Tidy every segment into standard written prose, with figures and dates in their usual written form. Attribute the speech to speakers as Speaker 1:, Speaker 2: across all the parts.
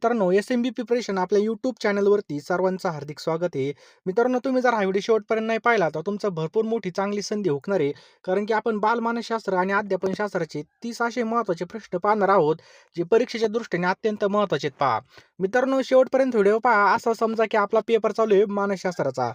Speaker 1: मित्रांनो, एस-एम-बी प्रिपरेशन आपल्या यूट्यूब चॅनलवरती सर्वांचं हार्दिक स्वागत आहे. मित्रांनो, तुम्ही जर हा व्हिडिओ शेवटपर्यंत नाही पाहिला, तर तुमचं भरपूर मोठी चांगली संधी हुकणार आहे. कारण की आपण बालमानसशास्त्र आणि अध्यापनशास्त्राचे 30 असे महत्त्वाचे प्रश्न पाहणार आहोत, जे परीक्षेच्या दृष्टीने अत्यंत महत्त्वाचे आहेत पहा. मित्रांनो, शेवटपर्यंत व्हिडिओ पहा. असं समजा की आपला पेपर चालू आहे मानसशास्त्राचा.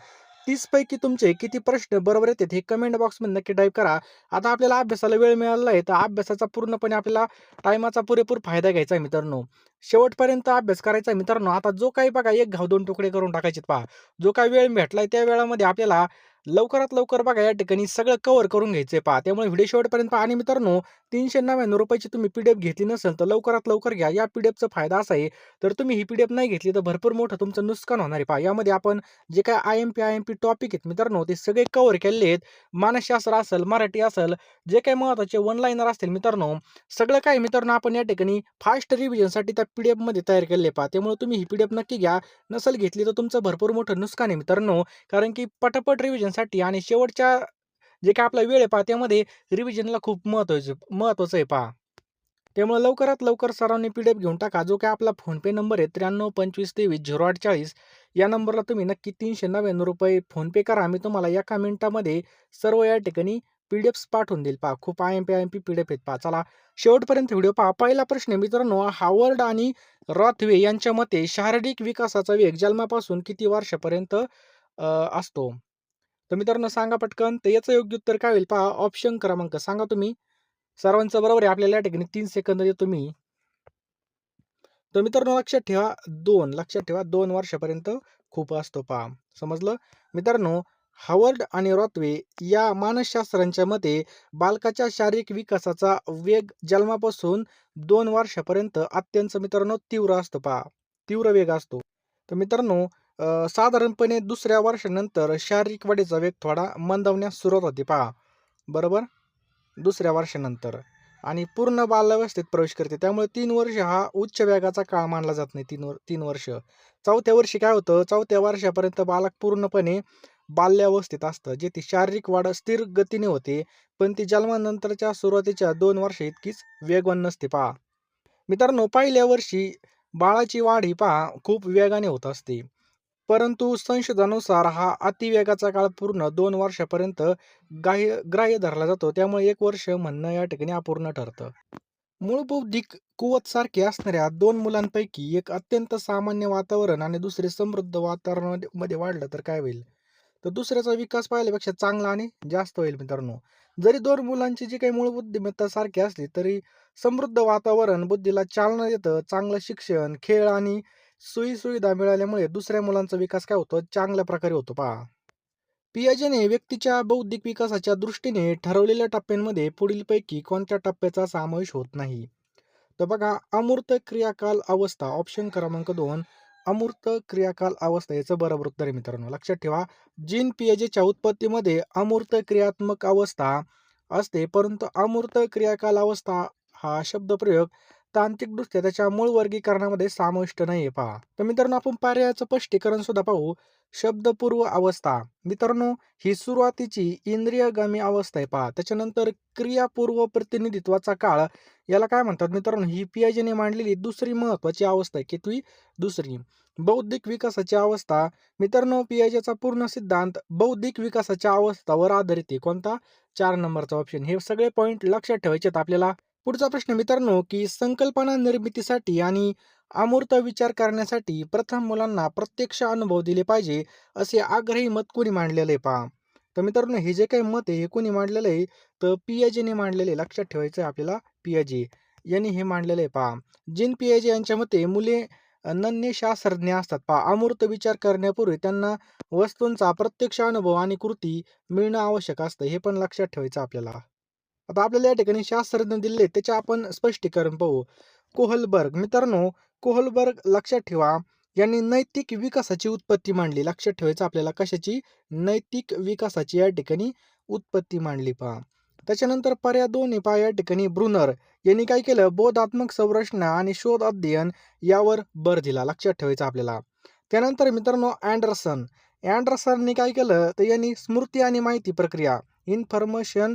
Speaker 1: 30 पैकी तुमचे किती प्रश्न बरोबर येतात हे कमेंट बॉक्समध्ये नक्की टाईप करा. आता आपल्याला अभ्यासाला वेळ मिळालेला आहे, तर अभ्यासाचा पूर्णपणे आपल्याला टाईमाचा पुरेपूर फायदा घ्यायचा आहे मित्रांनो. शेवटपर्यंत अभ्यास करायचा आहे मित्रांनो. आता जो काही बघा एक घाव दोन तुकडे करून टाकायचे पहा. जो काही वेळ भेटलाय त्या वेळामध्ये आपल्याला लवकरात लवकर बघा या ठिकाणी सगळं कव्हर करून घ्यायचंय पहा. त्यामुळे व्हिडिओ शेवटपर्यंत पहा आणि मित्रांनो ₹399 ची तुम्ही पी घेतली नसेल तर लवकरात लवकर घ्या. या पी फायदा असा आहे, तर तुम्ही ही पी नाही घेतली तर भरपूर मोठं तुमचं नुकसान होणार आहे पहा. यामध्ये आपण जे काही आय-एम-पी टॉपिक आहेत मित्रांनो ते सगळे कव्हर केलेले आहेत. मानसशास्त्र असेल, मराठी असेल, जे काही महत्त्वाचे वन लाइनर असतील मित्रांनो, सगळं काही मित्रांनो आपण या ठिकाणी फास्ट रिव्हिजनसाठी त्या पी-डी-एफमध्ये तयार केलेले पहा. त्यामुळे तुम्ही ही पी नक्की घ्या. नसेल घेतली तर तुमचं भरपूर मोठं नुकसान आहे मित्रांनो. कारण की पटापट रिव्हिजनसाठी आणि शेवटच्या जे काही आपला वेळ आहे पहा, त्यामध्ये रिव्हिजनला खूप महत्त्वाचं आहे पहा. त्यामुळे लवकरात लवकर सर्वांनी पी घेऊन टाका. जो काही आपला फोनपे नंबर आहे 9325230840 या नंबरला तुम्ही नक्की ₹399 फोनपे करा. मी तुम्हाला एका मिनिटामध्ये सर्व या ठिकाणी पाठवून देईल पहा. खूप आय-एम-पी आहेत पहा. चला शेवटपर्यंत व्हिडिओ पहा. पहिला प्रश्न मित्रांनो, हार्वर्ड आणि रॉथवे यांच्या मते शारीरिक विकासाचा वेग जन्मापासून किती वर्षापर्यंत असतो? तर मित्रांनो सांगा पटकन. तर याचं योग्य उत्तर काय होईल पहा. ऑप्शन क्रमांक सांगा तुम्ही. सर्वांचं बरोबर आहे. आपल्याला या ठिकाणी 3 सेकंद देतो मी. तर मित्रांनो लक्षात ठेवा 2 वर्षापर्यंत खूप असतो पहा. समजलं? मित्रांनो, हार्वर्ड आणि रॉथवे या मानसशास्त्रांच्या मते बालकाच्या शारीरिक विकासाचा वेग जन्मापासून 2 वर्षापर्यंत अत्यंत मित्रांनो तीव्र असतो पहा. तीव्र वेग असतो. तर मित्रांनो साधारणपणे दुसऱ्या वर्षानंतर शारीरिक वाढीचा वेग थोडा मंदावण्यास सुरुवात होते पहा. बरोबर? दुसऱ्या वर्षानंतर आणि पूर्ण बाल्यावस्थेत प्रवेश करते. त्यामुळे 3 वर्ष हा उच्च वेगाचा काळ मानला जात नाही. 3 वर्ष. चौथ्या वर्षी काय होतं? चौथ्या वर्षापर्यंत बालक पूर्णपणे बाल्यावस्थेत असतं. जेथे शारीरिक वाढ स्थिर गतीने होते, पण ती जन्मानंतरच्या सुरुवातीच्या 2 वर्ष इतकीच वेगवान नसते पहा. मित्रांनो, पहिल्या वर्षी बाळाची वाढ ही पहा खूप वेगाने होत असते. परंतु संशोधनानुसार हा अतिवेगाचा काळ पूर्ण 2 वर्षापर्यंत ग्राह्य धरला जातो. त्यामुळे 1 वर्ष म्हणणं या ठिकाणी अपूर्ण ठरतं. मूळ बौद्धिक कुवत सारखे असणाऱ्या 2 मुलांपैकी एक अत्यंत सामान्य वातावरण आणि दुसरे समृद्ध वातावरणामध्ये वाढलं तर काय होईल? तर दुसऱ्याचा विकास पहिल्यापेक्षा चांगला आणि जास्त होईल मित्रांनो. जरी 2 मुलांची जी काही मूळ बुद्धिमत्ता सारखी असली तरी समृद्ध वातावरण बुद्धीला चालना देतं. चांगलं शिक्षण, खेळ आणि सोयी-सुविधा मिळाल्यामुळे दुसऱ्या मुलांचा विकास काय होतो? चांगल्या प्रकारे होतो पहा. पियाजेने व्यक्तीच्या बौद्धिक विकासाच्या दृष्टीने ठरवलेल्या टप्प्यांमध्ये पुढीलपैकी कोणत्या टप्प्याचा समावेश होत नाही? तर बघा, अमूर्त क्रियाकाल अवस्था ऑप्शन क्रमांक 2 अमूर्त क्रियाकाल अवस्था याचं बरोबर उत्तर आहे मित्रांनो. लक्षात ठेवा, जीन पियाजेच्या उत्पत्तीमध्ये अमूर्त क्रियात्मक अवस्था असते, परंतु अमूर्त क्रियाकाल अवस्था हा शब्दप्रयोग तांत्रिकदृष्ट्या त्याच्या मूळ वर्गीकरणामध्ये समाविष्ट नाहीये पहा. तर मित्रांनो आपण पर्यायाचं स्पष्टीकरण सुद्धा पाहू. शब्दपूर्व अवस्था मित्रांनो ही सुरुवातीची इंद्रियगामी अवस्था आहे पहा. त्याच्यानंतर क्रियापूर्व प्रतिनिधित्वाचा काळ याला काय म्हणतात मित्रांनो, ही पियाजेने मांडलेली दुसरी महत्वाची अवस्था आहे. कितवी? दुसरी. बौद्धिक विकासाची अवस्था मित्रांनो, पियाजेचा पूर्ण सिद्धांत बौद्धिक विकासाच्या अवस्थावर आधारित आहे. कोणता? 4 नंबरचा ऑप्शन. हे सगळे पॉईंट लक्षात ठेवायचे आहेत आपल्याला. पुढचा प्रश्न मित्रांनो, की संकल्पना निर्मितीसाठी आणि अमूर्त विचार करण्यासाठी प्रथम मुलांना प्रत्यक्ष अनुभव दिले पाहिजे असे आग्रही मत कोणी मांडलेलं आहे पहा. तर मित्रांनो हे जे काही मत आहे हे कोणी मांडलेलं आहे? तर पियाजेने मांडलेले आहे. लक्षात ठेवायचं आहे आपल्याला पियाजे यांनी हे मांडलेलं आहे पहा. जीन पियाजे यांच्या मते मुले नन्हे शास्त्रज्ञ असतात पहा. अमूर्त विचार करण्यापूर्वी त्यांना वस्तूंचा प्रत्यक्ष अनुभव आणि कृती मिळणं आवश्यक असतं. हे पण लक्षात ठेवायचं आपल्याला. आता आपल्याला या ठिकाणी शास्त्रज्ञ दिले त्याचे आपण स्पष्टीकरण पाहू. कोहलबर्ग मित्रांनो, कोहलबर्ग लक्षात ठेवा यांनी नैतिक विकासाची उत्पत्ती मांडली. लक्षात ठेवायचं आपल्याला कशाची? नैतिक विकासाची या ठिकाणी उत्पत्ती मांडली पहा. त्याच्यानंतर पर्याय 2 आहे पहा या ठिकाणी ब्रुनर यांनी काय केलं? बोधात्मक संरचना आणि शोध अध्ययन यावर भर दिला. लक्षात ठेवायचं आपल्याला. त्यानंतर मित्रांनो अँडरसनने काय केलं? तर यांनी स्मृती आणि माहिती प्रक्रिया इन्फॉर्मेशन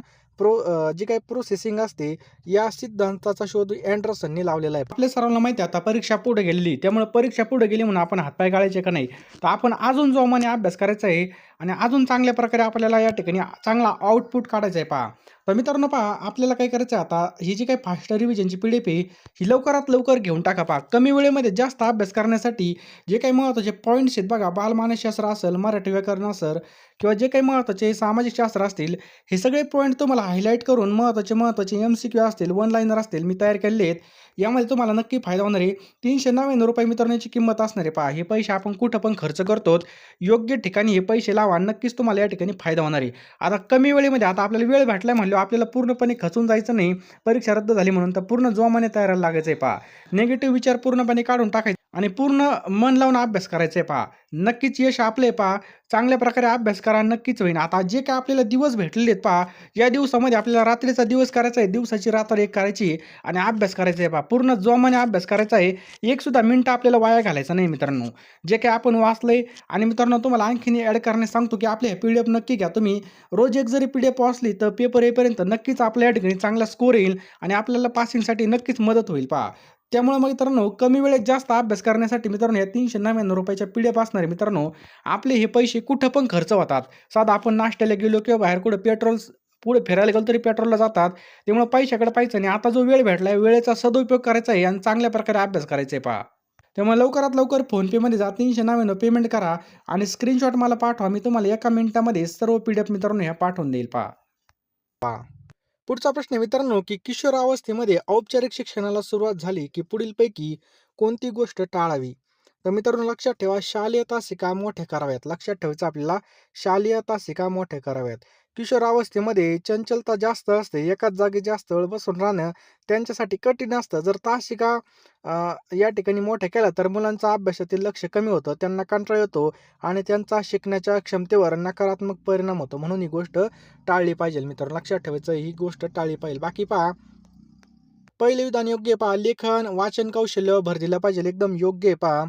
Speaker 1: जी काही प्रोसेसिंग असते या सिद्धांताचा शोध अँडरसनने लावलेला आहे. आपल्या सर्वांना माहिती आहे आता परीक्षा पुढे गेलेली, त्यामुळे परीक्षा पुढे गेली म्हणून आपण हातपाय गाळायचे का नाही, तर आपण अजून जोमाने अभ्यास करायचा आहे आणि अजून चांगल्या प्रकारे आपल्याला या ठिकाणी चांगला आउटपुट काढायचा आहे पहा. तर मित्रांनो पहा, आपल्याला काय करायचं आहे आता, ही जी काही फास्ट रिव्हिजनची पीडीएफ आहे ही लवकरात लवकर घेऊन टाका पहा. कमी वेळेमध्ये जास्त अभ्यास करण्यासाठी जे काही महत्त्वाचे पॉईंट्स आहेत बघा, बालमानसशास्त्र असेल, मराठी व्याकरण असेल किंवा जे काही महत्त्वाचे सामाजिक शास्त्र असतील, हे सगळे पॉईंट तुम्हाला हायलाईट करून महत्त्वाचे MCQ असतील, वन लाईनर असतील मी तयार केलेले आहेत. यामध्ये तुम्हाला नक्की फायदा होणार आहे. ₹399 मित्रांनो याची किंमत असणार आहे पहा. हे पैसे आपण कुठं पण खर्च करतो, योग्य ठिकाणी हे पैसे लावा. नक्कीच तुम्हाला या ठिकाणी फायदा होणार आहे. आता कमी वेळेमध्ये आता आपल्याला वेळ भेटला म्हणल्यावर आपल्याला पूर्णपणे खचून जायचं नाही. परीक्षा रद्द झाली म्हणून तर पूर्ण जोमाने तयारीला लागायचं आहे पहा. निगेटिव्ह विचार पूर्णपणे काढून टाकायचे आणि पूर्ण मन लावून अभ्यास करायचा आहे पहा. नक्कीच यश आपलं आहे पहा. चांगल्या प्रकारे अभ्यास करा, नक्कीच होईल. आता जे काही आपल्याला दिवस भेटलेले आहेत पहा, या दिवसामध्ये आपल्याला रात्रीचा दिवस करायचा आहे, दिवसाची रात्र एक करायची आणि अभ्यास करायचा आहे पहा. पूर्ण जोमाने अभ्यास करायचा आहे. एक सुद्धा मिनिट आपल्याला वाया घालायचा नाही मित्रांनो. जे काही आपण वाचलंय आणि मित्रांनो तुम्हाला आणखीन ॲड करण्यास सांगतो, की आपल्या पीडीएफ नक्की घ्या तुम्ही. रोज एक जरी पीडीएफ वाचली तर पेपर येईपर्यंत नक्कीच आपल्या या ठिकाणी चांगला स्कोर येईल आणि आपल्याला पासिंगसाठी नक्कीच मदत होईल पहा. त्यामुळे मित्रांनो कमी वेळेत जास्त अभ्यास करण्यासाठी मित्रांनो या ₹399 पीडीएफ असणार आहे मित्रांनो. आपले हे पैसे कुठं पण खर्च होतात. साधा आपण नाश्त्याला गेलो किंवा बाहेर कुठं पुढे फिरायला गेलो तरी पेट्रोलला जातात. त्यामुळे पैशाकडे पाहायचं नाही. आता जो वेळ भेटलाय वेळेचा सदुपयोग करायचा आहे आणि चांगल्या प्रकारे अभ्यास करायचा आहे पहा. त्यामुळे लवकरात लवकर फोनपेमध्ये जा, ₹399 पेमेंट करा आणि स्क्रीनशॉट मला पाठवा. मी तुम्हाला एका मिनिटामध्ये सर्व पीडीएफ मित्रांनो ह्या पाठवून देईल पहा. पुढचा प्रश्न आहे मित्रांनो, की किशोरावस्थेमध्ये औपचारिक शिक्षणाला सुरुवात झाली, की पुढीलपैकी कोणती गोष्ट टाळावी? तर मित्रांनो लक्षात ठेवा, शालेय तासिका मोठ्या कराव्यात. लक्षात ठेवायचं आपल्याला, शालेय तासिका मोठ्या कराव्यात. किशोरावस्थेमध्ये चंचलता जास्त असते. एकाच जागी जास्त वेळ बसून राहणं त्यांच्यासाठी कठीण असतं. जर तासिका या ठिकाणी मोठ्या केल्या तर मुलांचं अभ्यासातील लक्ष कमी होतं, त्यांना कंटाळा येतो आणि त्यांचा शिकण्याच्या क्षमतेवर नकारात्मक परिणाम होतो. म्हणून ही गोष्ट टाळली पाहिजे मित्रांनो. लक्षात ठेवायचं, ही गोष्ट टाळली पाहिजे. बाकी पहा, पहिलं विधान योग्य आहे पहा. लेखन, वाचन कौशल्यावर भर दिला पाहिजे. एकदम योग्य आहे पहा.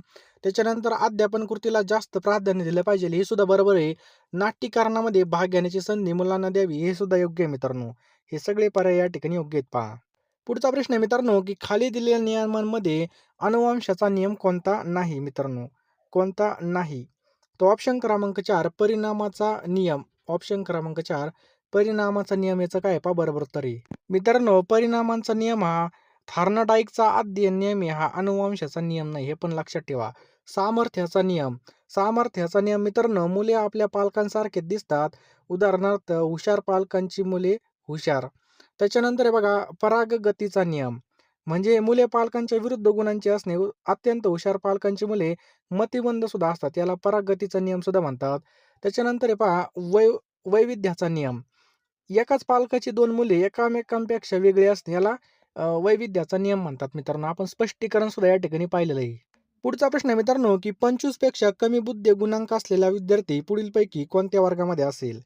Speaker 1: त्याच्यानंतर अध्यापन कृतीला जास्त प्राधान्य दिलं पाहिजे. हे सुद्धा बरोबर आहे. नाट्यकारणामध्ये भाग घेण्याची संधी मुलांना द्यावी. हे सुद्धा योग्य आहे मित्रांनो. हे सगळे पर्याय या ठिकाणी योग्य आहेत पहा. पुढचा प्रश्न आहे मित्रांनो, की खाली दिलेल्या नियमांमध्ये अनुवंशाचा नियम कोणता नाही मित्रांनो? कोणता नाही? तो ऑप्शन क्रमांक 4 परिणामाचा नियम. ऑप्शन क्रमांक 4 परिणामाचा नियम याचं काय आहे पहा बरोबर उत्तर आहे. मित्रांनो परिणामांचा नियम हा थार्नडाईकचा अध्ययन नियम आहे, हा अनुवंशाचा नियम नाही, हे पण लक्षात ठेवा. सामर्थ्याचा नियम. सामर्थ्याचा नियम मित्रांनो, मुले आपल्या पालकांसारखे दिसतात. उदाहरणार्थ हुशार पालकांची मुले हुशार. त्याच्यानंतर आहे बघा परागगतीचा नियम. म्हणजे मुले पालकांच्या विरुद्ध गुणांची असणे. अत्यंत हुशार पालकांची मुले मतिमंद सुद्धा असतात. याला परागगतीचा नियम सुद्धा म्हणतात. त्याच्यानंतर आहे पहा वैविध्याचा नियम. एकाच पालकाची 2 मुले एकामेकांपेक्षा वेगळी असणे याला वैविध्याचा नियम म्हणतात मित्रांनो. आपण स्पष्टीकरण सुद्धा या ठिकाणी पाहिलेलं आहे. पुढचा प्रश्न आहे मित्रांनो, की 25 पेक्षा कमी बुद्धी गुणांक असलेला विद्यार्थी पुढीलपैकी कोणत्या वर्गामध्ये असेल?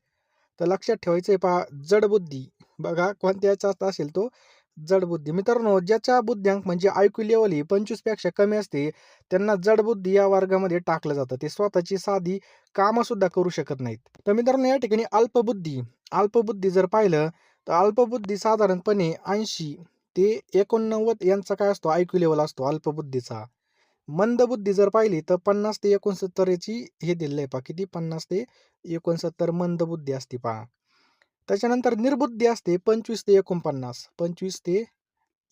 Speaker 1: तर लक्षात ठेवायचं आहे पहा, जडबुद्धी. बघा कोणत्या याच्यात असेल तो जडबुद्धी. मित्रांनो ज्याचा बुद्ध्यांक म्हणजे IQ लेव्हल ही 25 पेक्षा कमी असते, त्यांना जडबुद्धी या वर्गामध्ये टाकलं जातं. ते स्वतःची साधी कामं सुद्धा करू शकत नाहीत. तर मित्रांनो या ठिकाणी अल्पबुद्धी. अल्पबुद्धी जर पाहिलं तर अल्पबुद्धी साधारणपणे 80 ते 89 यांचा काय असतो IQ लेव्हल असतो अल्पबुद्धीचा. मंदबुद्धी जर पाहिली तर 50 ते 69 याची हे दिलेलं आहे पहा. किती 50 ते 69 मंदबुद्धी असते पहा. त्याच्यानंतर निर्बुद्धी असते 25 ते 49. 25 ते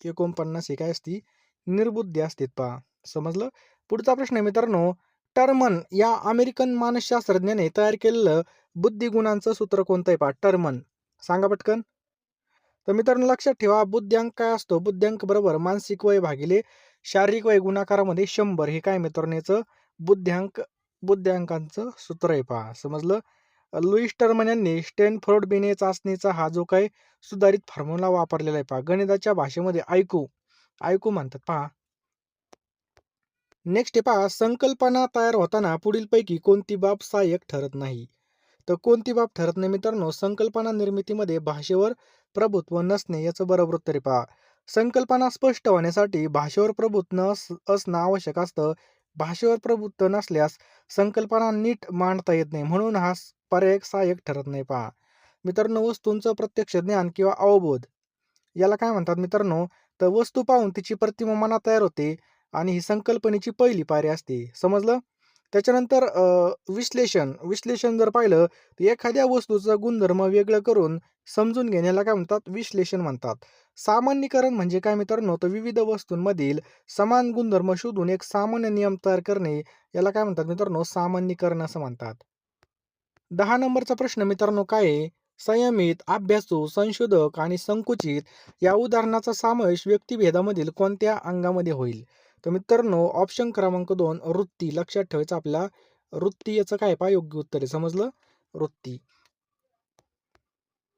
Speaker 1: 49 ही काय असती? निर्बुद्धी असते पहा. समजलं? पुढचा प्रश्न आहे मित्रांनो, टर्मन या अमेरिकन मानसशास्त्रज्ञाने तयार केलेलं बुद्धिगुणांचं सूत्र कोणतं आहे पहा? टर्मन. सांगा पटकन. तर मित्रांनो लक्षात ठेवा, बुद्ध्यांक काय असतो? बुद्ध्यांक बरोबर मानसिक वय भागिले शारीरिक वय गुणाकारामध्ये 100. हे काय मित्रांनो याचं बुद्ध्यांकांचं सूत्र आहे पहा. समजलं? लुईस टर्मन यांनी स्टॅनफोर्ड बिने चाचणीचा हा जो काही सुधारित फॉर्म्युला वापरलेला आहे पहा. गणिताच्या भाषेमध्ये ऐकू म्हणतात पहा. नेक्स्ट आहे पहा, संकल्पना तयार होताना पुढीलपैकी कोणती बाब सहाय्यक ठरत नाही? तर कोणती बाब ठरत नाही मित्रांनो? संकल्पना निर्मितीमध्ये भाषेवर प्रभुत्व नसणे याचं बरोबर उत्तर आहे पहा. संकल्पना स्पष्ट होण्यासाठी भाषेवर प्रभुत्व असणं आवश्यक असतं. भाषेवर प्रभुत्व नसल्यास संकल्पना नीट मांडता येत नाही. म्हणून हा पर्याय सहाय्यक ठरत नाही पहा. मित्रांनो, वस्तूंचं प्रत्यक्ष ज्ञान किंवा अवबोध याला काय म्हणतात मित्रांनो? तर वस्तू पाहून तिची प्रतिमा मनात तयार होते आणि ही संकल्पनेची पहिली पायरी असते. समजलं? त्याच्यानंतर विश्लेषण. विश्लेषण जर पाहिलं, तर एखाद्या वस्तूचा गुणधर्म वेगळं करून समजून घेण्याला काय म्हणतात? विश्लेषण म्हणतात. सामान्यीकरण म्हणजे काय मित्रांनो? तर विविध वस्तूंमधील समान गुणधर्म शोधून एक सामान्य नियम तयार करणे, याला काय म्हणतात मित्रांनो? सामान्यीकरण असं म्हणतात. 10 नंबरचा प्रश्न मित्रांनो काय आहे? संयमित, अभ्यासू, संशोधक आणि संकुचित या उदाहरणाचा समावेश व्यक्तिभेदामधील कोणत्या अंगामध्ये होईल? तर मित्रांनो, ऑप्शन क्रमांक 2 वृत्ती. लक्षात ठेवायचं आपल्याला वृत्ती याचं काय पहा योग्य उत्तर आहे. समजलं? वृत्ती.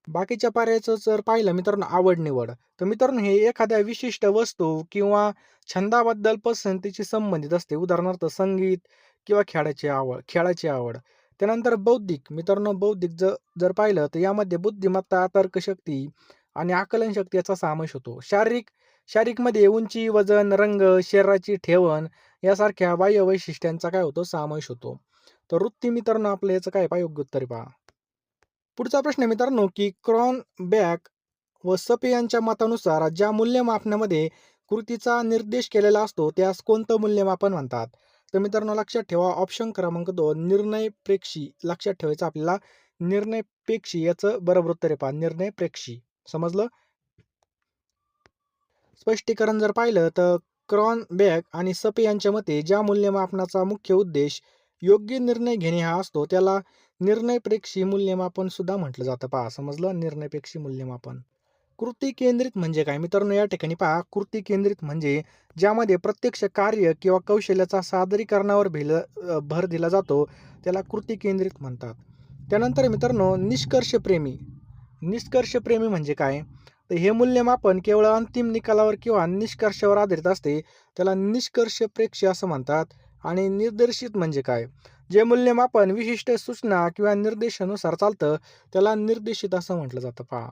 Speaker 1: बाकीच्या पर्यायाचं जर पाहिलं मित्रांनो आवड-निवड. तर मित्रांनो हे एखाद्या विशिष्ट वस्तू किंवा छंदाबद्दल पसंतीशी संबंधित असते. उदाहरणार्थ संगीत किंवा खेळाची आवड. त्यानंतर बौद्धिक. मित्रांनो बौद्धिक जर पाहिलं तर यामध्ये बुद्धिमत्ता, तर्कशक्ती आणि आकलनशक्ती याचा समावेश होतो. शारीरिकमध्ये उंची, वजन, रंग, शरीराची ठेवण यासारख्या बाह्य वैशिष्ट्यांचा काय होतो? समावेश होतो. तर वृत्ती मित्रांनो आपलं याचं काय पहा योग्य उत्तर आहे पहा. पुढचा प्रश्न आहे मित्रांनो, की क्रॉनबॅक व सपे यांच्या मतानुसार ज्या मूल्यमापनामध्ये कृतीचा निर्देश केलेला असतो त्यास कोणतं मूल्यमापन म्हणतात? तर मित्रांनो लक्षात ठेवा ऑप्शन क्रमांक 2 निर्णयप्रेक्षी. लक्षात ठेवायचं आपल्याला निर्णयपेक्षी याचं बरोबर उत्तर आहे पहा निर्णयप्रेक्षी. समजलं? स्पष्टीकरण जर पाहिलं तर क्रॉनबॅक आणि सपे यांच्या मते ज्या मूल्यमापनाचा मुख्य उद्देश योग्य निर्णय घेणे हा असतो त्याला निर्णयप्रेक्षी मूल्यमापन सुद्धा म्हटलं जातं. पहा समजलं? निर्णयपेक्षी मूल्यमापन. कृती केंद्रित म्हणजे काय? मित्रांनो या ठिकाणी पहा कृती केंद्रित म्हणजे ज्यामध्ये प्रत्यक्ष कार्य किंवा कौशल्याचा सादरीकरणावर भर दिला जातो त्याला कृती केंद्रित म्हणतात. त्यानंतर मित्रांनो निष्कर्षप्रेमी म्हणजे काय? तर हे मूल्यमापन केवळ अंतिम निकालावर किंवा निष्कर्षावर आधारित असते त्याला निष्कर्षप्रेक्षी असं म्हणतात. आणि निर्देशित म्हणजे काय? जे मूल्यमापन विशिष्ट सूचना किंवा निर्देशानुसार चालतं त्याला निर्देशित असं म्हटलं जातं. पहा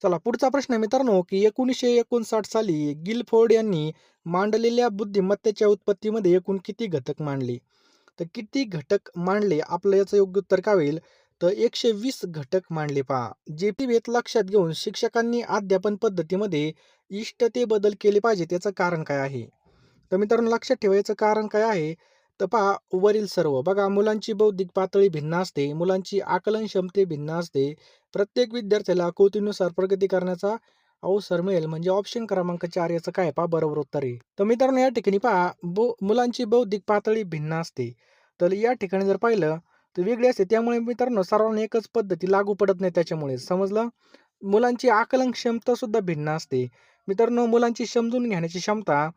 Speaker 1: चला पुढचा प्रश्न आहे मित्रांनो, की 1959 साली गिलफोर्ड यांनी मांडलेल्या बुद्धिमत्तेच्या उत्पत्तीमध्ये एकूण किती घटक मांडले? तर किती घटक मांडले आपलं याचं योग्य उत्तर काय होईल? तर 120 घटक मांडले पहा. जे भेद लक्षात घेऊन शिक्षकांनी अध्यापन पद्धतीमध्ये इष्ट बदल केले पाहिजे त्याचं कारण काय आहे? तर मित्रांनो लक्षात ठेवायचं कारण काय आहे? तर पहा वरील सर्व. बघा मुलांची बौद्धिक पातळी भिन्न असते, मुलांची आकलन क्षमते भिन्न असते. प्रत्येक विद्यार्थ्याला कृतीनुसार प्रगती करण्याचा अवसर मिळेल म्हणजे ऑप्शन क्रमांक 4 याचं काय पहा बरोबर उत्तर आहे. तर मित्रांनो या ठिकाणी पहा मुलांची बौद्धिक पातळी भिन्न असते. तर या ठिकाणी जर पाहिलं तर वेगळी असते. त्यामुळे मित्रांनो सर्वांना एकच पद्धती लागू पडत नाही त्याच्यामुळे. समजलं? मुलांची आकलन क्षमता सुद्धा भिन्न असते. मित्रांनो मुलांची समजून घेण्याची क्षमता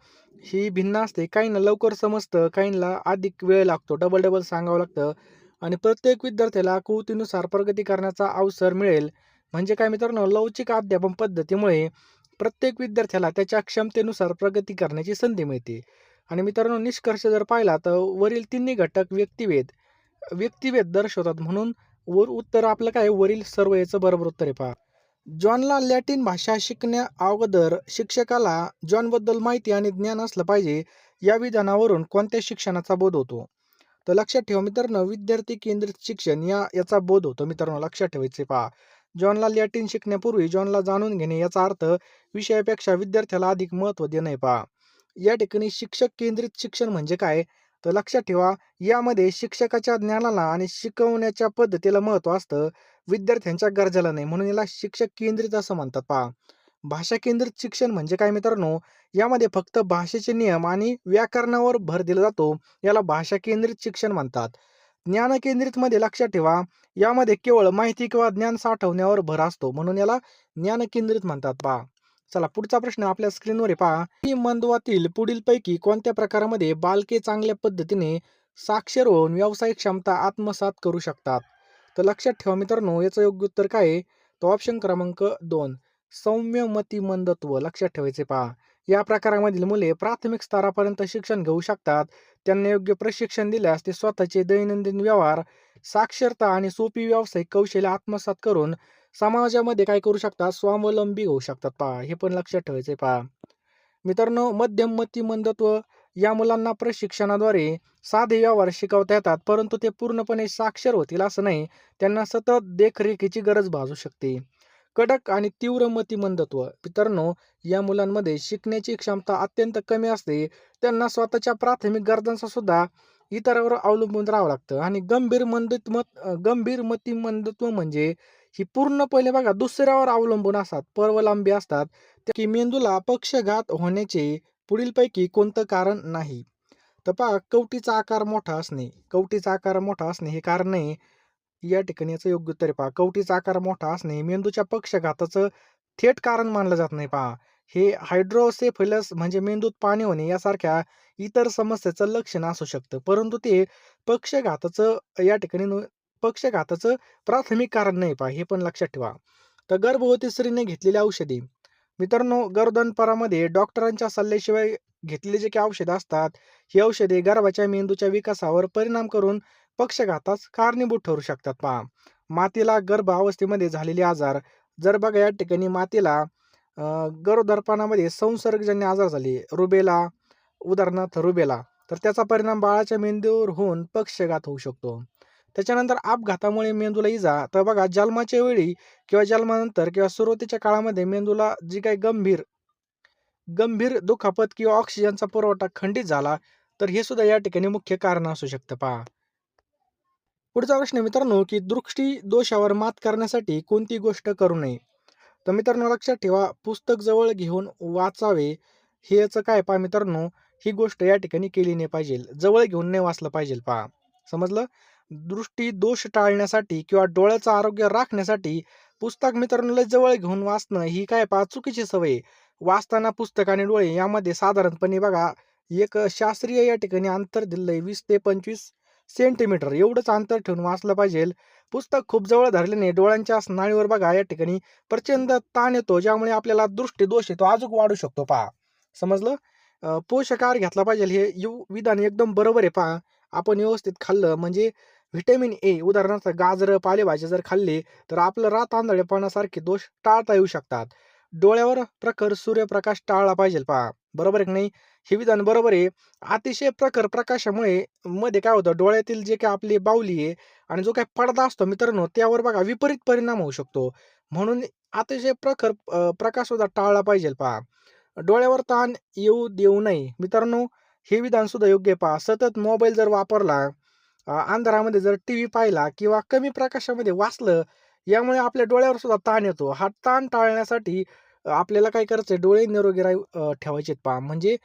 Speaker 1: ही भिन्न असते. काहींना लवकर समजतं, काहींना अधिक वेळ लागतो, डबल सांगावं लागतं आणि प्रत्येक विद्यार्थ्याला कृतीनुसार प्रगती करण्याचा अवसर मिळेल. म्हणजे काय मित्रांनो लवचिक अध्यापन पद्धतीमुळे प्रत्येक विद्यार्थ्याला त्याच्या क्षमतेनुसार प्रगती करण्याची संधी मिळते. आणि मित्रांनो निष्कर्ष जर पाहिला तर वरील तिन्ही घटक व्यक्तिभेद दर्शवतात म्हणून उत्तर आपलं काय वरील सर्व याचं बरोबर उत्तर आहे पहा. जॉनला लॅटिन भाषा शिकण्या अगोदर शिक्षकाला जॉनबद्दल माहिती आणि ज्ञान असलं पाहिजे या विधानावरून कोणत्या शिक्षणाचा बोध होतो? तर लक्षात ठेवा मित्रांनो विद्यार्थी केंद्रित शिक्षण याचा बोध होतो. मित्रांनो लक्षात ठेवायचे पहा. जॉनला लॅटिन शिकण्यापूर्वी जॉनला जाणून घेणे याचा अर्थ विषयापेक्षा विद्यार्थ्याला अधिक महत्त्व देणे पहा. या ठिकाणी शिक्षक केंद्रित शिक्षण म्हणजे काय? तर लक्षात ठेवा यामध्ये शिक्षकाच्या ज्ञानाला आणि शिकवण्याच्या पद्धतीला महत्त्व असतं, विद्यार्थ्यांच्या गरजेला नाही. म्हणून याला शिक्षक केंद्रित असं म्हणतात पहा. भाषा केंद्रित शिक्षण म्हणजे काय मित्रांनो? यामध्ये फक्त भाषेचे नियम आणि व्याकरणावर भर दिला जातो. याला भाषा केंद्रित शिक्षण म्हणतात. ज्ञान केंद्रित मध्ये लक्षात ठेवा यामध्ये केवळ माहिती किंवा ज्ञान साठवण्यावर भर असतो. म्हणून याला ज्ञान केंद्रित म्हणतात पहा. चला पुढचा प्रश्न आपल्या स्क्रीनवर आहे पहा. ही मंदवातील पुढीलपैकी कोणत्या प्रकारामध्ये बालके चांगल्या पद्धतीने साक्षर होऊन व्यावसायिक क्षमता आत्मसात करू शकतात? तर लक्षात ठेवा मित्रांनो याचं योग्य उत्तर काय आहे? तो ऑप्शन क्रमांक 2 सौम्य मंदत्व. लक्षात ठेवायचे पहा. या प्रकारामधील मुले प्राथमिक स्तरापर्यंत शिक्षण घेऊ शकतात. त्यांना योग्य प्रशिक्षण दिल्यास ते स्वतःचे दैनंदिन व्यवहार, साक्षरता आणि सोपी व्यावसायिक कौशल्य आत्मसात करून समाजामध्ये काय करू शकतात? स्वावलंबी होऊ शकतात पहा. हे पण लक्षात ठेवायचे पहा. मित्रांनो मध्यम मंदत्व या मुलांना प्रशिक्षणाद्वारे साधे व्यवहार शिकवता येतात, परंतु ते पूर्णपणे साक्षर होतील असं नाही. त्यांना सतत देखरेखीची गरज भासू शकते. कडक आणि तीव्र मतिमंदत्व. मित्रांनो, या मुलांमध्ये शिकण्याची क्षमता अत्यंत कमी असते. त्यांना स्वतःच्या प्राथमिक गरजांचा सुद्धा इतरांवर अवलंबून राहावं लागतं आणि गंभीर मतिमंदत्व म्हणजे ही पूर्णपणे बघा दुसऱ्यावर अवलंबून असतात, पर्वलांबी असतात, की मेंदूला पक्षघात होण्याचे पुढीलपैकी कोणतं कारण नाही. तर पहा, कवटीचा आकार मोठा असणे हे कारण नाही. या ठिकाणी याचं योग्य उत्तर आहे पहा. कवटीचा आकार मोठा असणे मेंदूच्या पक्षघाताचं थेट कारण मानलं जात नाही पहा. हे हायड्रोसेफलस म्हणजे मेंदूत पाणी होणे यासारख्या इतर समस्येचं लक्षण असू शकतं. परंतु ते पक्षघाताचं या ठिकाणी पक्षघाताचं प्राथमिक कारण नाही पहा. हे पण लक्षात ठेवा. तर गर्भवती स्त्रीने घेतलेली औषधे. मित्रांनो, गर्भधारणपणामध्ये डॉक्टरांच्या सल्ल्याशिवाय घेतलेली जी काही औषधं असतात, ही औषधे गर्भाच्या मेंदूच्या विकासावर परिणाम करून पक्षाघातास कारणीभूत ठरू शकतात पहा. मातेला गर्भ अवस्थेमध्ये झालेले आजार. जर बघा या ठिकाणी मातेला गरोदरपणामध्ये संसर्गजन्य आजार झाले, उदाहरणार्थ रुबेला, तर त्याचा परिणाम बाळाच्या मेंदूवर होऊन पक्षाघात होऊ शकतो. त्याच्यानंतर अपघातामुळे मेंदूला इजा. तर बघा, जन्माच्या वेळी किंवा जन्मानंतर किंवा सुरुवातीच्या काळामध्ये मेंदूला जी काही गंभीर गंभीर दुखापत किंवा ऑक्सिजनचा पुरवठा खंडित झाला, तर हे सुद्धा या ठिकाणी मुख्य कारण असू शकतं पहा. पुढचा प्रश्न आहे मित्रांनो, की दृष्टी दोषावर मात करण्यासाठी कोणती गोष्ट करू नये? तर मित्रांनो लक्षात ठेवा, पुस्तक जवळ घेऊन वाचावे. हे याचं काय पहा मित्रांनो, ही गोष्ट या ठिकाणी केली नाही पाहिजे. जवळ घेऊन नाही वाचलं पाहिजे पहा. समजलं? दृष्टी दोष टाळण्यासाठी किंवा डोळ्याचं आरोग्य राखण्यासाठी पुस्तक मित्रांनो लय जवळ घेऊन वाचणं ही काय पहा चुकीची सवय आहे. वाचताना पुस्तक आणि डोळे यामध्ये साधारणपणे बघा एक शास्त्रीय या ठिकाणी अंतर दिलंय 20 ते 25 सेंटीमीटर एवढंच अंतर ठेवून वाचलं पाहिजे. पुस्तक खूप जवळ धरल्याने डोळ्यांच्या स्नायूवर बघा या ठिकाणी प्रचंड ताण येतो, ज्यामुळे आपल्याला दृष्टीदोष येतो अजून वाढू शकतो पहा. समजलं? पोषक आहार घेतला पाहिजे हे विधान एकदम बरोबर आहे पहा. आपण व्यवस्थित खाल्लं म्हणजे व्हिटॅमिन ए उदाहरणार्थ गाजरं, पालेभाज्या जर खाल्ले तर आपलं रात आंधळेपणासारखे दोष टाळता येऊ शकतात. डोळ्यावर प्रखर सूर्यप्रकाश टाळला पाहिजे पहा. बरोबर आहे की नाही? हे विधान बरोबर आहे. अतिशय प्रखर प्रकाशामुळे मध्ये काय होतं, डोळ्यातील जे काही आपली बाहुली आहे आणि जो काही पडदा असतो मित्रांनो, त्यावर बघा विपरीत परिणाम होऊ शकतो. म्हणून अतिशय प्रखर प्रकाश सुद्धा टाळला पाहिजे पहा. डोळ्यावर ताण येऊ देऊ नये. मित्रांनो, हे विधान सुद्धा योग्य आहे पहा. सतत मोबाईल जर वापरला, अंधारामध्ये जर टीव्ही पाहिला किंवा कमी प्रकाशामध्ये वाचलं, यामुळे आपल्या डोळ्यावर सुद्धा ताण येतो. हा ताण टाळण्यासाठी आपल्याला काय करायचंय, डोळे निरोगी ठेवायचेत पहा. म्हणजे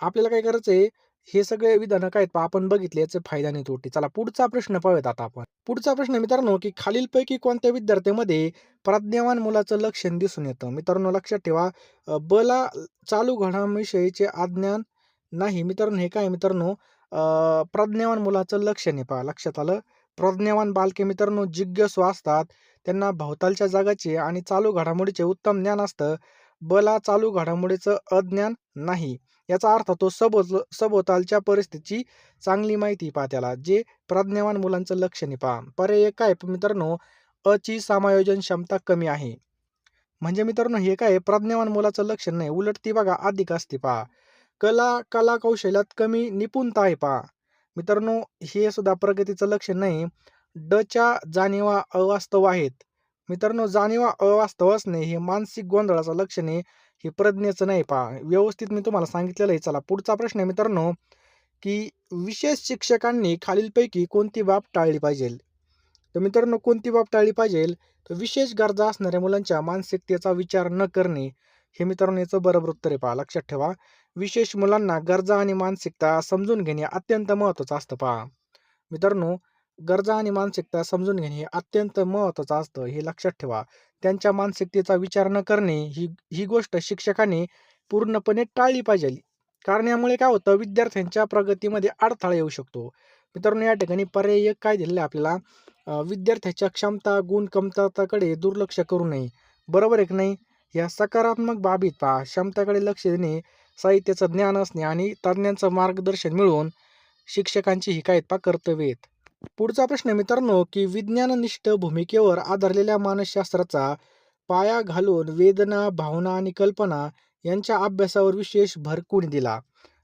Speaker 1: आपल्याला काय करायचंय, हे सगळे विधानं काय आहेत पहा आपण बघितले, याचे फायदा आणि तोटे. चला पुढचा प्रश्न पाहूयात आता आपण. पुढचा प्रश्न मित्रांनो, की खालीलपैकी कोणत्या विद्यार्थ्यामध्ये प्रज्ञावान मुलाचं लक्षण दिसून येतं? मित्रांनो लक्षात ठेवा, बला चालू घडामोडीविषयीचे अज्ञान नाही. मित्रांनो हे काय मित्रांनो, प्रज्ञावान मुलाचं लक्षण आहे पहा. लक्षात आलं? प्रज्ञावान बालके मित्रांनो जिज्ञासू असतात. त्यांना भोवतालच्या जगाचे आणि चालू घडामोडीचे उत्तम ज्ञान असतं. चालू घडामोडीचं अज्ञान नाही. याचा अर्थ तो सभोवतालच्या परिस्थितीची चांगली माहिती पहा त्याला. जे प्रज्ञावान मुलांचं लक्षण आहे पहा. पर्याय एक काय मित्रांनो, ची समायोजन क्षमता कमी आहे. म्हणजे मित्रांनो हे काय प्रज्ञावान मुलाचं लक्षण नाही, उलट ती बघा अधिक असते पहा. कला कौशल्यात कमी निपुणता आहे पहा. मित्रांनो हे सुद्धा प्रगतीचं लक्षण नाही. च्या जाणीवा अवास्तव आहेत. मित्रांनो जाणीवा अवास्तव असणे हे मानसिक गोंधळाचं लक्षण आहे. हे प्रज्ञेचं नाही पहा. व्यवस्थित मी तुम्हाला सांगितलेलं आहे. चला पुढचा प्रश्न आहे मित्रांनो, की विशेष शिक्षकांनी खालीलपैकी कोणती बाब टाळली पाहिजे? तर मित्रांनो कोणती बाब टाळली पाहिजे? तर विशेष गरजा असणाऱ्या मुलांच्या मानसिकतेचा विचार न करणे. हे मित्रांनो याचं बरोबर उत्तर आहे पहा. लक्षात ठेवा, विशेष मुलांना गरजा आणि मानसिकता समजून घेणे अत्यंत महत्त्वाचं असतं पहा. मित्रांनो गरजा आणि मानसिकता समजून घेणे हे अत्यंत महत्त्वाचं असतं, हे लक्षात ठेवा. त्यांच्या मानसिकतेचा विचार न करणे ही ही गोष्ट शिक्षकांनी पूर्णपणे टाळली पाहिजे. कारण यामुळे काय होतं, विद्यार्थ्यांच्या प्रगतीमध्ये अडथळा येऊ शकतो. मित्रांनो या ठिकाणी पर्याय एक काय दिलेलं आहे आपल्याला, विद्यार्थ्याच्या क्षमता, गुण, कमतरताकडे दुर्लक्ष करू नये. बरोबर आहे की नाही? या सकारात्मक बाबीत पहा, क्षमतेकडे लक्ष देणे, साहित्याचं ज्ञान असणे आणि तज्ञांचं मार्गदर्शन मिळवून शिक्षकांची ही काय आहेत पहा कर्तव्य आहेत. पुढचा प्रश्न मित्रांनो, की विज्ञाननिष्ठ भूमिकेवर आधारलेल्या मानसशास्त्राचा पाया घालून वेदना, भावना आणि कल्पना यांच्या अभ्यासावर विशेष भर कोणी दिला?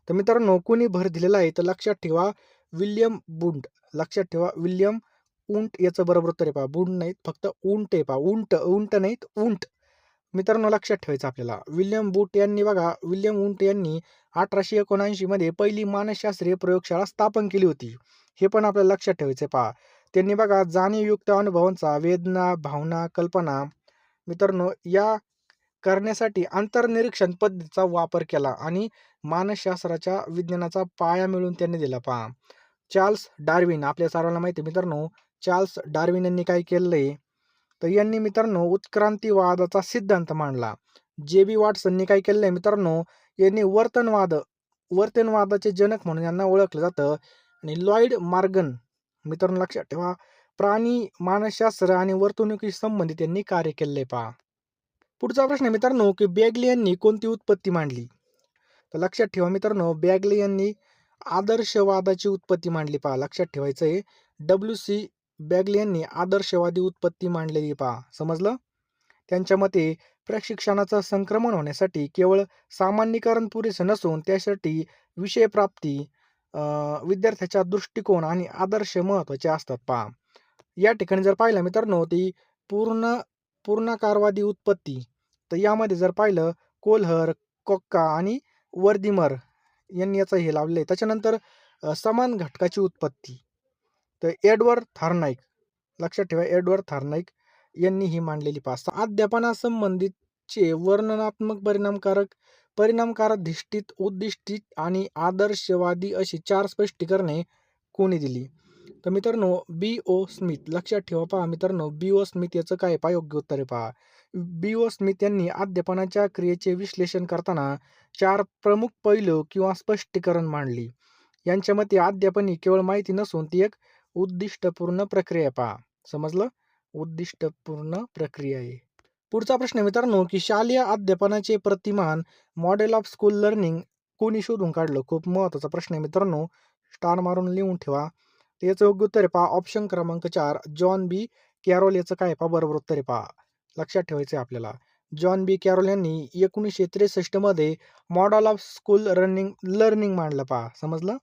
Speaker 1: तर मित्रांनो कोणी भर दिलेला आहे? तर लक्षात ठेवा विल्यम बुंट. लक्षात ठेवा विल्यम उंट याचं बरोबर उत्तर आहे पहा. बुंट नाहीत, फक्त उंट आहे पहा. उंट, उंट नाहीत, उंट. मित्रांनो लक्षात ठेवायचं आपल्याला. विल्यम वुंट यांनी 1879 मध्ये पहिली मानसशास्त्रीय प्रयोगशाळा स्थापन केली होती. हे पण आपल्याला लक्षात ठेवायचं आहे पहा. त्यांनी बघा जाणीवयुक्त अनुभवांचा वेदना, भावना, कल्पना मित्रांनो या करण्यासाठी अंतर्निरीक्षण पद्धतीचा वापर केला आणि मानसशास्त्राच्या विज्ञानाचा पाया मिळवून त्यांनी दिला पहा. चार्ल्स डार्विन आपल्या सर्वांना माहिती आहे मित्रांनो, चार्ल्स डार्विन यांनी काय केलेलं आहे? तर यांनी मित्रांनो उत्क्रांतीवादाचा सिद्धांत मांडला. जे.बी. वॉटसननी काय केलेलं आहे मित्रांनो, यांनी वर्तनवादाचे जनक म्हणून यांना ओळखलं जातं. आणि लॉईड मॉर्गन मित्रांनो लक्षात ठेवा, प्राणी मानसशास्त्र आणि वर्तणुकी संबंधित यांनी कार्य केले पहा. पुढचा प्रश्न आहे मित्रांनो, की बॅगले यांनी कोणती उत्पत्ती मांडली? तर लक्षात ठेवा मित्रांनो, बॅगले यांनी आदर्शवादाची उत्पत्ती मांडली पहा. लक्षात ठेवायचं आहे, डब्ल्यू.सी. बॅगले यांनी आदर्शवादी उत्पत्ती मांडलेली पहा. समजलं? त्यांच्या मते प्रशिक्षणाचं संक्रमण होण्यासाठी केवळ सामान्यीकरण पुरेसं नसून त्यासाठी विषय प्राप्ती, विद्यार्थ्याचा दृष्टिकोन आणि आदर्श महत्त्वाचे असतात पहा. या ठिकाणी जर पाहिलं मित्रांनो, ती पूर्णाकारवादी उत्पत्ती. तर यामध्ये जर पाहिलं कोल्हर, कोक्का आणि वर्दीमर यांनी याचं हे लावलेलं आहे. त्याच्यानंतर समान घटकाची उत्पत्ती. तर एडवर्ड थॉर्नाईक, लक्षात ठेवा एडवर्ड थॉर्नाईक यांनी ही मांडलेली पाच. अध्यापनासंबंधीचे वर्णनात्मक परिणामकारक धिष्ठित, उद्दिष्टित आणि आदर्शवादी अशी 4 स्पष्टीकरणे कोणी दिली? तर मित्रांनो बी.ओ. स्मिथ. लक्षात ठेवा पहा मित्रांनो, बी.ओ. स्मिथ याचं काय पहा योग्य उत्तर आहे पहा. बी.ओ. स्मिथ यांनी अध्यापनाच्या क्रियेचे विश्लेषण करताना 4 प्रमुख पैलू किंवा स्पष्टीकरण मांडली. यांच्या मते अध्यापन ही केवळ माहिती नसून ती एक उद्दिष्टपूर्ण प्रक्रिया पहा. समजलं? उद्दिष्टपूर्ण प्रक्रिया आहे. पुढचा प्रश्न मित्रांनो, की शालेय अध्यापनाचे प्रतिमान मॉडेल ऑफ स्कूल लर्निंग कोणी शोधून काढलं? खूप महत्त्वाचा प्रश्न आहे मित्रांनो, स्टार मारून लिहून ठेवा. तर याचं योग्य उत्तर आहे पहा ऑप्शन क्रमांक 4 जॉन बी कॅरोल याचं काय पहा बरोबर उत्तर आहे पहा. लक्षात ठेवायचं आहे आपल्याला. जॉन बी कॅरोल यांनी 1963 मध्ये मॉडेल ऑफ स्कूल लर्निंग मांडलं पहा. समजलं?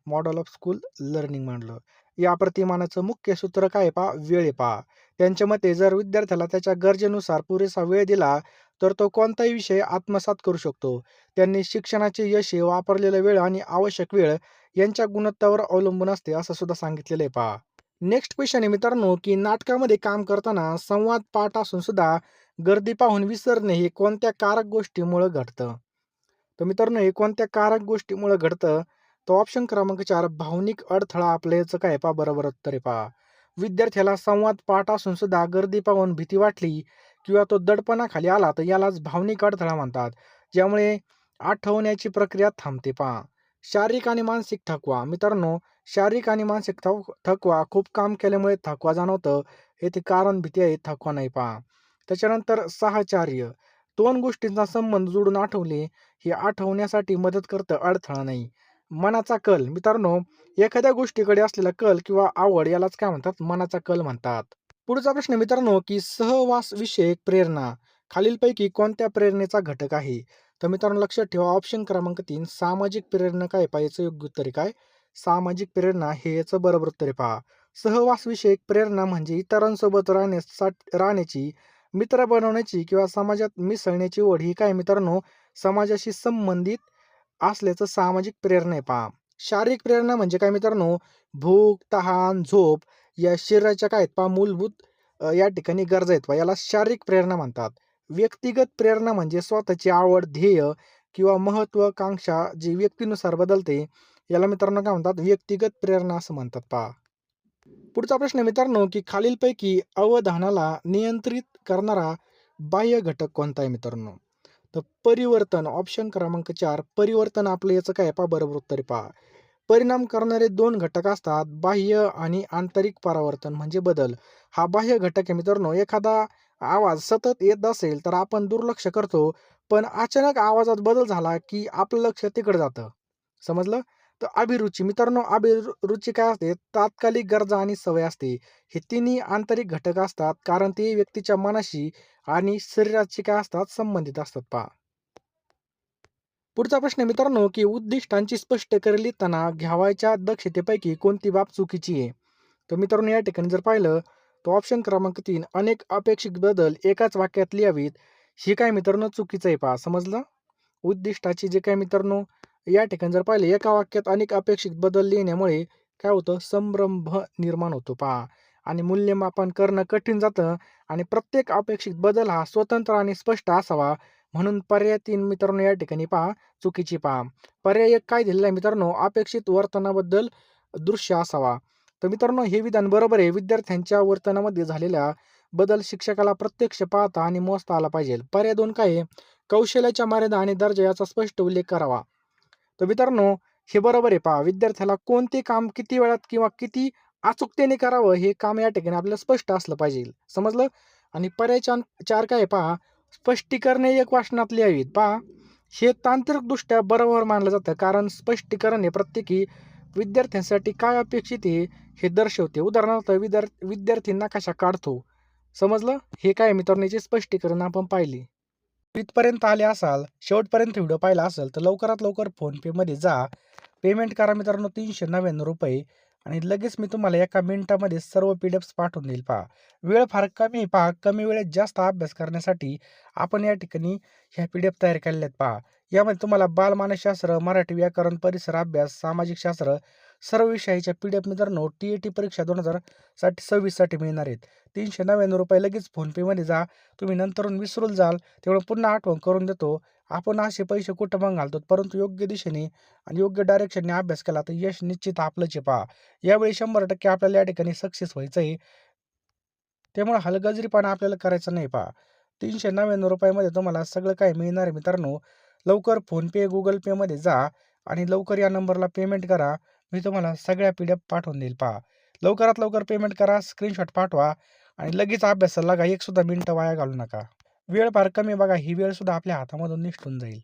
Speaker 1: मॉडेल ऑफ स्कूल लर्निंग मांडलं. या प्रतिमानाचं मुख्य सूत्र काय आहे पहा, वेळ आहे पहा. त्यांच्या मते जर विद्यार्थ्याला त्याच्या गरजेनुसार पुरेसा वेळ दिला तर तो कोणताही विषय आत्मसात करू शकतो. त्यांनी शिक्षणाचे यश हे वापरलेला वेळ आणि आवश्यक वेळ यांच्या गुणवत्तेवर अवलंबून असते असं सुद्धा सांगितलेलं आहे पहा. नेक्स्ट क्वेश्चन आहे मित्रांनो, की नाटकामध्ये काम करताना संवाद पाठ असून सुद्धा गर्दी पाहून विसरणे हे कोणत्या कारक गोष्टीमुळे घडतं? तर मित्रांनो हे कोणत्या कारक गोष्टीमुळे घडतं? तो ऑप्शन क्रमांक 4 भावनिक अडथळा आपल्या याचं काय पहा बरोबर उत्तर आहे पहा. विद्यार्थ्याला संवाद पाठ असून सुद्धा गर्दी पाहून भीती वाटली किंवा तो दडपणाखाली आला तर यालाच भावनिक अडथळा म्हणतात. ज्यामुळे आठवण्याची प्रक्रिया थांबते पहा. शारीरिक आणि मानसिक थकवा. मित्रांनो शारीरिक आणि मानसिक थकवा खूप काम केल्यामुळे थकवा जाणवतं. येथे कारण भीती आहे, थकवा नाही पहा. त्याच्यानंतर साहचर्य. 2 गोष्टींचा संबंध जोडून आठवले हे आठवण्यासाठी मदत करतं, अडथळा नाही. मनाचा कल. मित्रांनो एखाद्या गोष्टीकडे असलेला कल किंवा आवड यालाच काय म्हणतात? मनाचा कल म्हणतात. पुढचा प्रश्न मित्रांनो, की सहवास विषयक प्रेरणा खालीलपैकी कोणत्या प्रेरणेचा घटक आहे? तर मित्रांनो लक्षात ठेवा ऑप्शन क्रमांक 3 सामाजिक प्रेरणा काय पहा याचं योग्य उत्तर आहे काय? सामाजिक प्रेरणा हे याचं बरोबर उत्तर आहे पहा. सहवास विषयक प्रेरणा म्हणजे इतरांसोबत राहण्याची, मित्र बनवण्याची किंवा समाजात मिसळण्याची ओढ ही काय मित्रांनो समाजाशी संबंधित असल्याचं सामाजिक प्रेरणा आहे पहा. शारीरिक प्रेरणा म्हणजे काय मित्रांनो भूक, तहान, झोप या शरीराच्या काय आहेत पहा मूलभूत या ठिकाणी गरजा आहेत पहा. याला शारीरिक प्रेरणा म्हणतात. व्यक्तिगत प्रेरणा म्हणजे स्वतःची आवड, ध्येय किंवा महत्वाकांक्षा जी व्यक्तीनुसार बदलते याला मित्रांनो काय म्हणतात? व्यक्तिगत प्रेरणा असं म्हणतात पहा. पुढचा प्रश्न मित्रांनो, की खालीलपैकी अवधानाला नियंत्रित करणारा बाह्य घटक कोणता आहे मित्रांनो? तर परिवर्तन ऑप्शन क्रमांक 4 परिवर्तन आपलं याचं काय पहा बरोबर उत्तर आहे पहा. परिणाम करणारे 2 घटक असतात बाह्य आणि आंतरिक परावर्तन म्हणजे बदल. हा बाह्य घटक आहे मित्रांनो. एखादा आवाज सतत येत असेल तर आपण दुर्लक्ष करतो, पण अचानक आवाजात बदल झाला की आपलं लक्ष तिकडे जातं. समजलं? तर अभिरुची मित्रांनो अभिरुची काय असते? तात्कालिक गरजा आणि सवय असते. हे तिन्ही आंतरिक घटक असतात कारण ते व्यक्तीच्या मनाशी आणि शरीराची काय असतात? संबंधित असतात पहा. पुढचा प्रश्न आहे मित्रांनो, की उद्दिष्टांची स्पष्टीकरण लिहिताना घ्यावयाच्या दक्षतेपैकी कोणती बाब चुकीची आहे? तर मित्रांनो या ठिकाणी जर पाहिलं, तर ऑप्शन क्रमांक 3 अनेक अपेक्षित बदल एकाच वाक्यात लिहावीत. हे काय मित्रांनो चुकीचं आहे पहा. समजलं? उद्दिष्टाचे जे काही मित्रांनो या ठिकाणी जर पाहिले एका वाक्यात अनेक अपेक्षित बदल लिहिण्यामुळे काय होतं संभ्रम निर्माण होतो पहा आणि मूल्यमापन करणं कठीण जातं आणि प्रत्येक अपेक्षित बदल हा स्वतंत्र आणि स्पष्ट असावा म्हणून पर्याय 3 मित्रांनो या ठिकाणी पहा चुकीची पहा. पर्याय 1 काय दिलेला आहे मित्रांनो अपेक्षित वर्तनाबद्दल दृश्य असावा. तर मित्रांनो हे विधान बरोबर आहे. विद्यार्थ्यांच्या वर्तनामध्ये झालेल्या बदल शिक्षकाला प्रत्यक्ष पाहता आणि मोजता आला पाहिजे. पर्याय 2 काय आहे कौशल्याच्या मर्यादा आणि दर्जा याचा स्पष्ट उल्लेख करावा. तर मित्रांनो हे बरोबर आहे पहा विद्यार्थ्याला कोणते काम किती वेळात किंवा किती अचूकतेने करावं हे काम या ठिकाणी आपल्याला स्पष्ट असलं पाहिजे. समजलं? आणि पर्याय 4 काय आहे पहा स्पष्टीकरणे एक वाचनात लिहावीत. पहा हे तांत्रिकदृष्ट्या बरोबर मानलं जातं कारण स्पष्टीकरण हे प्रत्येकी विद्यार्थ्यांसाठी काय अपेक्षित आहे हे दर्शवते. उदाहरणार्थ विद्यार्थी नकाशा काढतो. समजलं? हे काय मित्रांनो याचे स्पष्टीकरण आपण पाहिली. इथपर्यंत आले असाल, शेवटपर्यंत व्हिडिओ पाहिला असेल तर लवकरात लवकर फोनपेमध्ये जा. पेमेंट करा मित्रांनो ₹399 आणि लगेच मी तुम्हाला एका मिनिटामध्ये सर्व पी-डी-एफ्स पाठवून देईल पहा. वेळ फार कमी आहे पहा. कमी वेळेत जास्त अभ्यास करण्यासाठी आपण या ठिकाणी ह्या पी-डी-एफ तयार केलेल्या आहेत पहा. यामध्ये तुम्हाला बालमानसशास्त्र, मराठी व्याकरण, परिसर अभ्यास, सामाजिक शास्त्र सर्व विषयाच्या पी-डी-एफ मित्रांनो टी-ए-टी परीक्षा 2026 साठी मिळणार आहेत. ₹399 लगेच फोनपेमध्ये जा. तुम्ही नंतरून विसरून जाल तेवढं पुन्हा आठवण करून देतो. आपण असे पैसे कुठं मग घालतो परंतु योग्य दिशेने आणि योग्य डायरेक्शनने अभ्यास केला तर यश निश्चित आपलंच आहे पहा. यावेळी 100% आपल्याला या ठिकाणी सक्सेस व्हायचं आहे. त्यामुळे हलगर्जीपणा आपल्याला करायचा नाही पहा. ₹399 मध्ये तुम्हाला सगळं काही मिळणार आहे मित्रांनो. लवकर फोनपे, गुगल पेमध्ये जा आणि लवकर या नंबरला पेमेंट करा. मी तुम्हाला सगळ्या पी-डी-एफ पाठवून देईल पहा. लवकरात लवकर पेमेंट करा, स्क्रीनशॉट पाठवा आणि लगेच अभ्यासाला लागा. एक सुद्धा मिनिटं वाया घालवू नका. वेळ फार कमी बघा, ही वेळ सुद्धा आपल्या हातामधून निसटून जाईल.